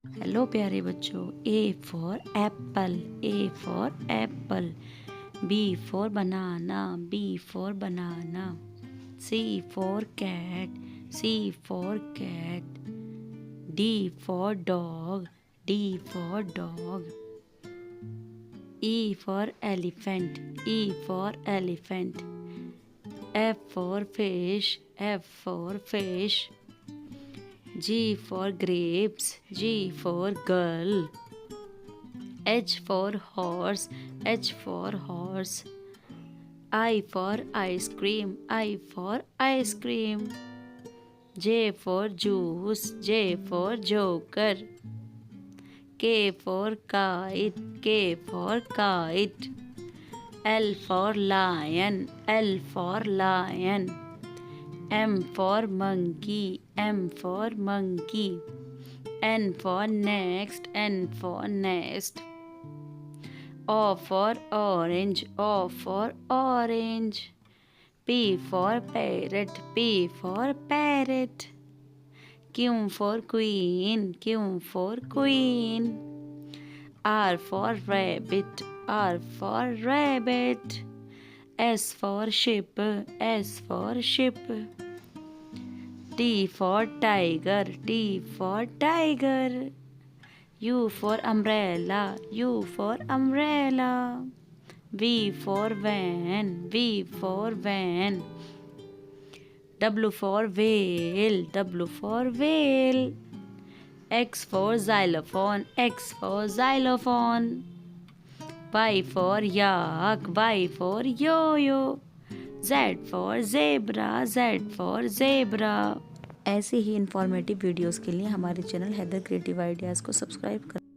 Hello प्यारे बच्चों, A for apple, A for apple. B for banana, B for banana. C for cat, C for cat. D for dog, D for dog. E for elephant, E for elephant. F for fish, F for fish. G for grapes, G for girl. H for horse, H for horse. I for ice cream, I for ice cream. J for juice, J for joker. K for kite, K for kite. L for lion, L for lion. M for monkey, M for monkey. N for next, N for next. O for orange, O for orange. P for parrot, P for parrot. Q for queen, Q for queen. R for rabbit, R for rabbit. S for ship, S for ship. T for tiger, T for tiger. U for umbrella, U for umbrella. V for van, V for van. W for whale, W for whale. X for xylophone, X for xylophone. Y for yak, Y for yo-yo. Z for zebra, Z for zebra. ऐसे ही informative videos के लिए हमारे channel Haider creative ideas को subscribe करें।